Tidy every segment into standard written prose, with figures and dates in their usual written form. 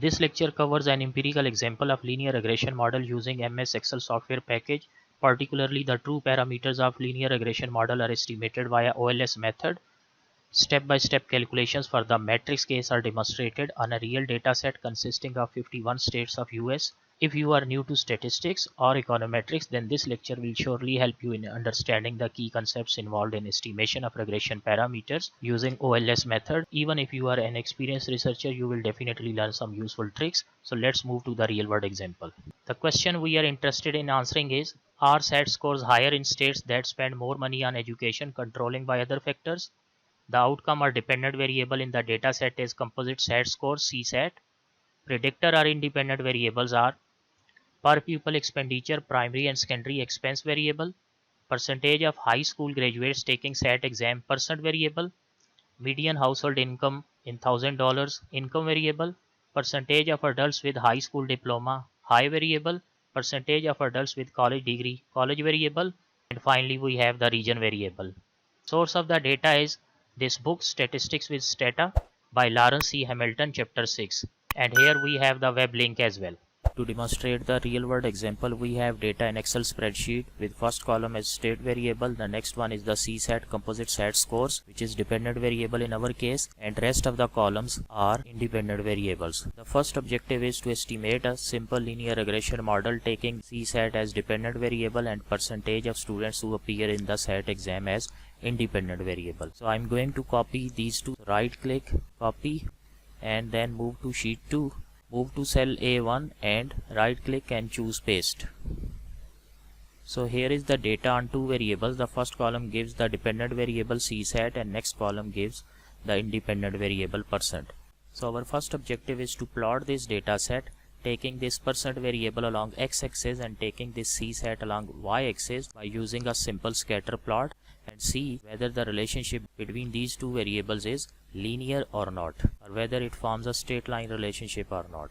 This lecture covers an empirical example of linear regression model using MS Excel software package. Particularly, the true parameters of linear regression model are estimated via OLS method. Step-by-step calculations for the matrix case are demonstrated on a real dataset consisting of 51 states of US. If you are new to statistics or econometrics, then this lecture will surely help you in understanding the key concepts involved in estimation of regression parameters using OLS method. Even if you are an experienced researcher, you will definitely learn some useful tricks. So let's move to the real world example. The question we are interested in answering is, are SAT scores higher in states that spend more money on education controlling by other factors? The outcome or dependent variable in the data set is composite SAT score CSAT. Predictor or independent variables are per pupil expenditure, primary and secondary expense variable, percentage of high school graduates taking SAT exam percent variable, median household income in $1,000 income variable, percentage of adults with high school diploma high variable, percentage of adults with college degree college variable, and finally we have the region variable. Source of the data is this book, Statistics with Stata, by Lawrence C. Hamilton, Chapter 6. And here we have the web link as well. To demonstrate the real-world example, we have data in Excel spreadsheet with first column as state variable, the next one is the CSAT composite SAT scores, which is dependent variable in our case, and rest of the columns are independent variables. The first objective is to estimate a simple linear regression model taking CSAT as dependent variable and percentage of students who appear in the SAT exam as independent variable. So I'm going to copy these two. Right click, copy, and then move to sheet 2. Move to cell A1 and right click and choose paste. So here is the data on two variables. The first column gives the dependent variable CSAT and next column gives the independent variable percent. So our first objective is to plot this data set, taking this percent variable along x-axis and taking this CSAT along y-axis by using a simple scatter plot, and see whether the relationship between these two variables is linear or not, or whether it forms a straight line relationship or not.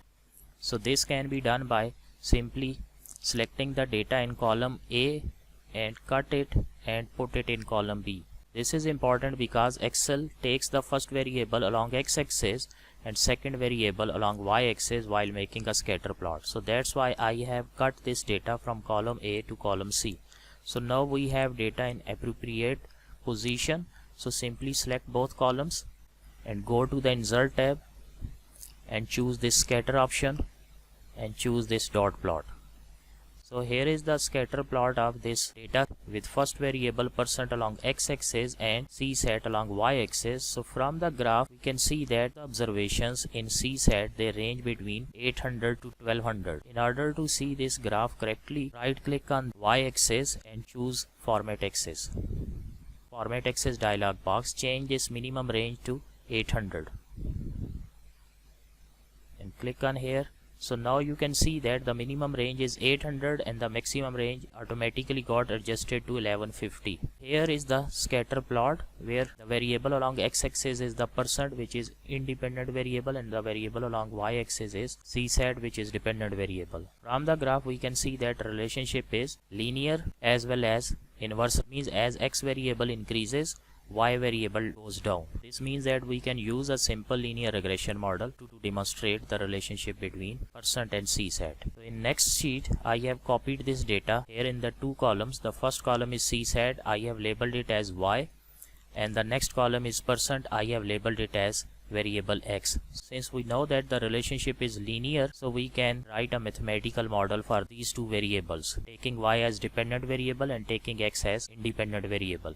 So this can be done by simply selecting the data in column A and cut it and put it in column B. This is important because Excel takes the first variable along x-axis and second variable along y-axis while making a scatter plot. So that's why I have cut this data from column A to column C. So now we have data in appropriate position. So simply select both columns and go to the Insert tab and choose this scatter option and choose this dot plot. So here is the scatter plot of this data with first variable percent along x-axis and CSAT along y-axis. So from the graph we can see that the observations in CSAT, they range between 800 to 1200. In order to see this graph correctly, right click on y-axis and choose format axis. Format axis dialog box, change this minimum range to 800 and click on here. So now you can see that the minimum range is 800 and the maximum range automatically got adjusted to 1150. Here is the scatter plot where the variable along x-axis is the percent, which is independent variable, and the variable along y-axis is CSAT, which is dependent variable. From the graph we can see that relationship is linear as well as inverse. It means as x variable increases, y variable goes down. This means that we can use a simple linear regression model to demonstrate the relationship between percent and CSAT. So in next sheet I have copied this data here in the two columns. The first column is CSAT, I have labeled it as y, and the next column is percent, I have labeled it as variable x. Since we know that the relationship is linear, so we can write a mathematical model for these two variables, taking y as dependent variable and taking x as independent variable.